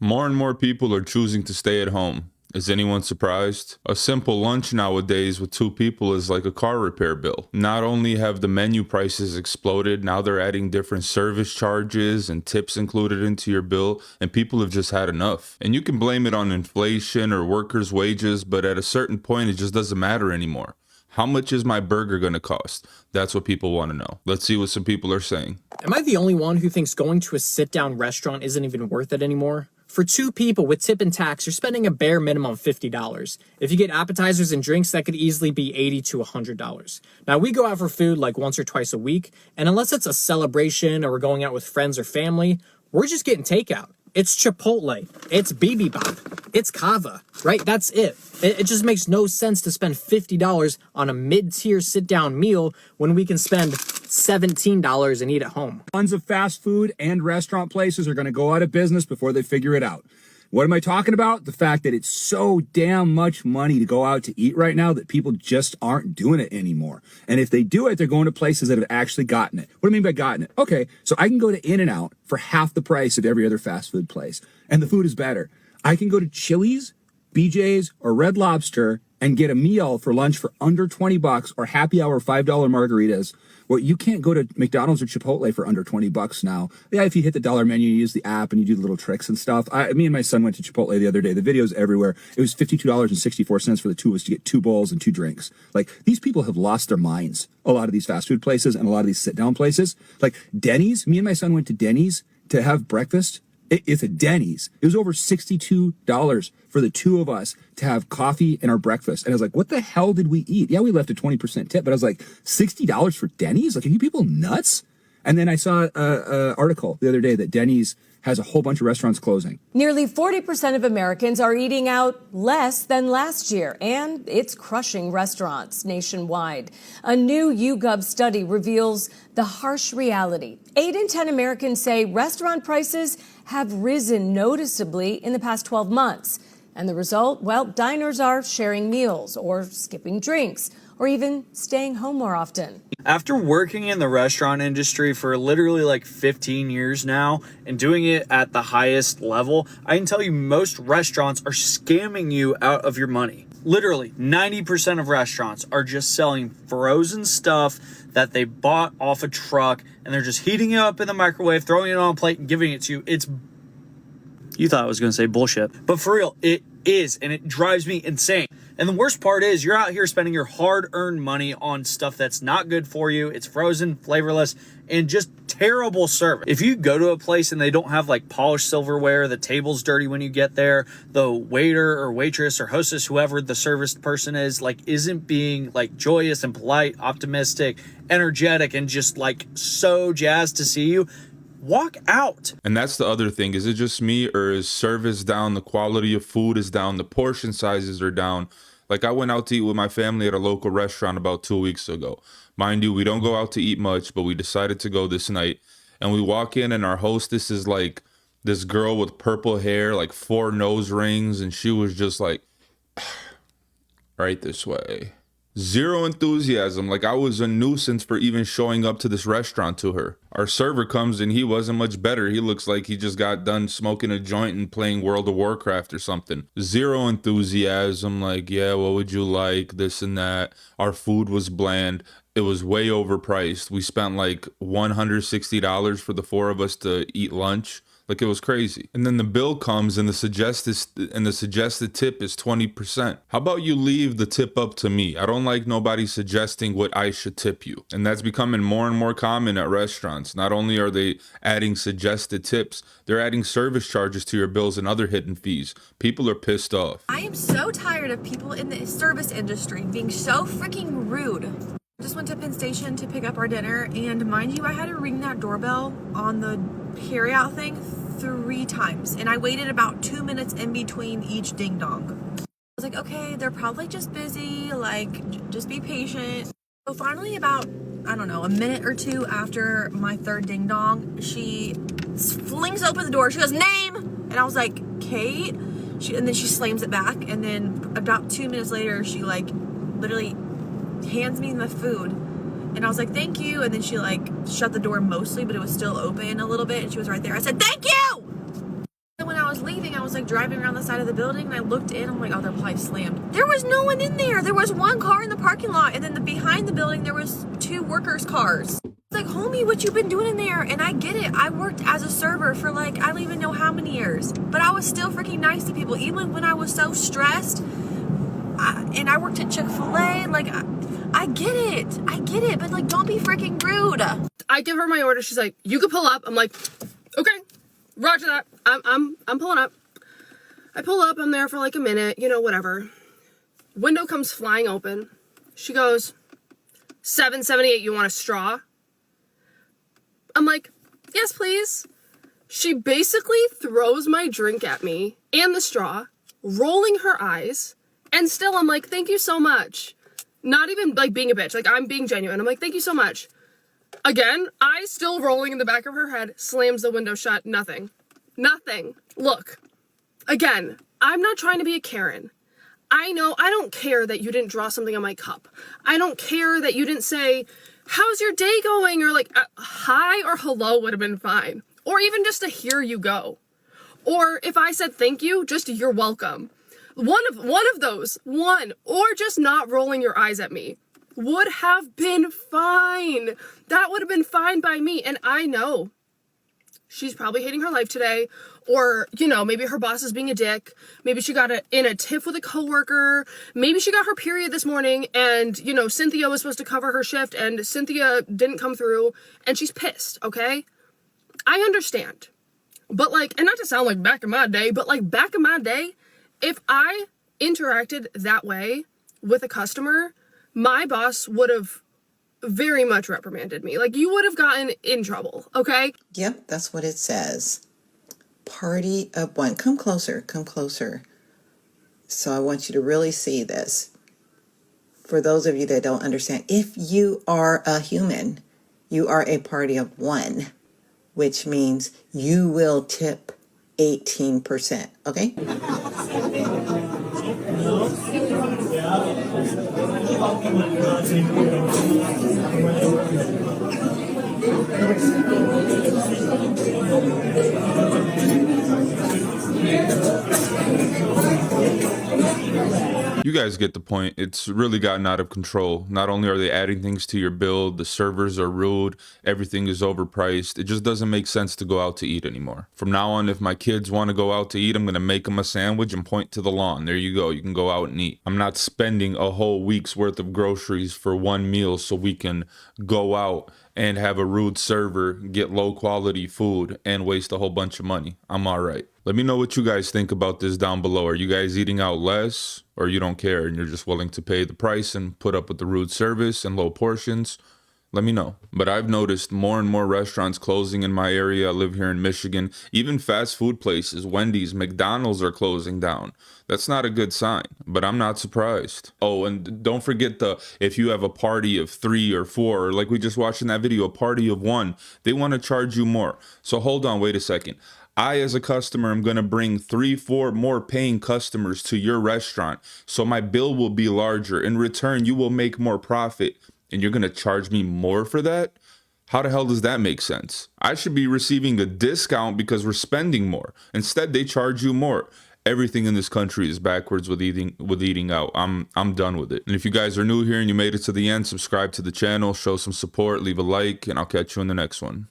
More and more people are choosing to stay at home. Is anyone surprised? A simple lunch nowadays with two people is like a car repair bill. Not only have the menu prices exploded, now they're adding different service charges and tips included into your bill, and people have just had enough. And you can blame it on inflation or workers' wages, but at a certain point it just doesn't matter anymore. How much is my burger going to cost? That's what people want to know. Let's see what some people are saying. Am I the only one who thinks going to a sit-down restaurant isn't even worth it anymore? For two people with tip and tax, you're spending a bare minimum of $50. If you get appetizers and drinks, that could easily be $80 to $100. Now, we go out for food like once or twice a week, and unless it's a celebration or we're going out with friends or family, we're just getting takeout. It's Chipotle, it's Bibimbap, it's Kava, right? That's it. It just makes no sense to spend $50 on a mid-tier sit-down meal when we can spend $17 and eat at home. Tons of fast food and restaurant places are going to go out of business before they figure it out. What am I talking about? The fact that it's so damn much money to go out to eat right now that people just aren't doing it anymore. And if they do it, they're going to places that have actually gotten it. What do I mean by gotten it? Okay, so I can go to In-N-Out for half the price of every other fast food place, and the food is better. I can go to Chili's, BJ's, or Red Lobster and get a meal for lunch for under $20 or happy hour $5 margaritas. Well, you can't go to McDonald's or Chipotle for under $20 now. Yeah, if you hit the dollar menu, you use the app and you do the little tricks and stuff. Me and my son went to Chipotle the other day. The video's everywhere. It was $52.64 for the two of us to get 2 bowls and 2 drinks. Like, these people have lost their minds. A lot of these fast food places and a lot of these sit-down places. Like Denny's, me and my son went to Denny's to have breakfast. It's a Denny's. It was over $62 for the two of us to have coffee and our breakfast. And I was like, what the hell did we eat? Yeah, we left a 20% tip, but I was like, $60 for Denny's? Like, are you people nuts? And then I saw an article the other day that Denny's has a whole bunch of restaurants closing. Nearly 40% of Americans are eating out less than last year, and it's crushing restaurants nationwide. A new YouGov study reveals the harsh reality. 8 in 10 Americans say restaurant prices have risen noticeably in the past 12 months. And the result, well, diners are sharing meals or skipping drinks or even staying home more often. After working in the restaurant industry for literally like 15 years now and doing it at the highest level, I can tell you most restaurants are scamming you out of your money. Literally 90% of restaurants are just selling frozen stuff that they bought off a truck and they're just heating it up in the microwave, throwing it on a plate and giving it to you. You thought I was going to say bullshit, but for real, it is, and it drives me insane. And the worst part is you're out here spending your hard-earned money on stuff that's not good for you. It's frozen, flavorless, and just terrible service. If you go to a place and they don't have like polished silverware, the table's dirty when you get there, the waiter or waitress or hostess, whoever the service person is, like isn't being like joyous and polite, optimistic, energetic, and just like so jazzed to see you, walk out. And that's the other thing. Is it just me, or is service down? The quality of food is down. The portion sizes are down. Like, I went out to eat with my family at a local restaurant about 2 weeks ago. Mind you, we don't go out to eat much, but we decided to go this night. And we walk in and our hostess is like this girl with purple hair, like 4 nose rings. And she was just like, right this way. Zero enthusiasm. Like, I was a nuisance for even showing up to this restaurant to her. Our server comes and he wasn't much better. He looks like he just got done smoking a joint and playing World of Warcraft or something. Zero enthusiasm. Like, yeah, what would you like? This and that. Our food was bland. It was way overpriced. We spent like $160 for the 4 of us to eat lunch. Like, it was crazy. And then the bill comes and the suggested tip is 20%. How about you leave the tip up to me? I don't like nobody suggesting what I should tip you. And that's becoming more and more common at restaurants. Not only are they adding suggested tips, they're adding service charges to your bills and other hidden fees. People are pissed off. I am so tired of people in the service industry being so freaking rude. Just went to Penn Station to pick up our dinner, and mind you, I had to ring that doorbell on the carryout thing 3 times, and I waited about 2 minutes in between each ding dong. I was like, okay, they're probably just busy, like, just be patient. So finally, about, I don't know, a minute or 2 after my 3rd ding dong, she flings open the door. She goes, name! And I was like, Kate? And then she slams it back, and then about 2 minutes later, she, like, literally hands me the food, and I was like, thank you. And then she like shut the door mostly, but it was still open a little bit, and she was right there. I said, thank you. And when I was leaving, I was like driving around the side of the building and I looked in. I'm like, oh, they're probably slammed. There was no one in there. There was one car in the parking lot, and then behind the building there was 2 workers' cars. It's like, homie, what you been doing in there? And I get it. I worked as a server for like, I don't even know how many years, but I was still freaking nice to people, even when I was so stressed. And I worked at Chick-fil-A. Like, I get it, but like, don't be freaking rude. I give her my order. She's like, you can pull up. I'm like, okay, roger that. I'm pulling up. I pull up. I'm there for like a minute, you know, whatever. Window comes flying open. She goes, 778, you want a straw? I'm like, yes, please. She basically throws my drink at me and the straw, rolling her eyes. And still, I'm like, thank you so much. Not even like being a bitch. Like, I'm being genuine. I'm like, thank you so much. Again, eyes still rolling in the back of her head, slams the window shut. Nothing. Nothing. Look, again, I'm not trying to be a Karen. I know, I don't care that you didn't draw something on my cup. I don't care that you didn't say, how's your day going? Or like, hi or hello would have been fine. Or even just to hear you go. Or if I said thank you, just you're welcome. One of those, or just not rolling your eyes at me would have been fine. That would have been fine by me. And I know she's probably hating her life today, or, you know, maybe her boss is being a dick. Maybe she got in a tiff with a coworker. Maybe she got her period this morning and, you know, Cynthia was supposed to cover her shift and Cynthia didn't come through and she's pissed, okay? I understand. But like, and not to sound like back in my day, but like back in my day, if I interacted that way with a customer, my boss would have very much reprimanded me. Like, you would have gotten in trouble, okay? Yep, that's what it says. Party of one. Come closer, come closer. So I want you to really see this. For those of you that don't understand, if you are a human, you are a party of one, which means you will tip 18%, okay? You guys get the point. It's really gotten out of control. Not only are they adding things to your bill, the servers are rude, everything is overpriced. It just doesn't make sense to go out to eat anymore. From now on, if my kids want to go out to eat, I'm going to make them a sandwich and point to the lawn. There you go. You can go out and eat. I'm not spending a whole week's worth of groceries for one meal so we can go out and have a rude server, get low quality food, and waste a whole bunch of money. I'm all right. Let me know what you guys think about this down below. Are you guys eating out less, or you don't care and you're just willing to pay the price and put up with the rude service and low portions? Let me know. But I've noticed more and more restaurants closing in my area. I live here in Michigan. Even fast food places, Wendy's, McDonald's are closing down. That's not a good sign, but I'm not surprised. Oh, and don't forget if you have a party of 3 or 4, or like we just watched in that video, a party of 1, they want to charge you more. So hold on, wait a second. I, as a customer, am going to bring 3, 4 more paying customers to your restaurant. So my bill will be larger. In return, you will make more profit. And you're going to charge me more for that? How the hell does that make sense? I should be receiving a discount because we're spending more. Instead, they charge you more. Everything in this country is backwards with eating out. I'm done with it. And if you guys are new here and you made it to the end, subscribe to the channel, show some support, leave a like, and I'll catch you in the next one.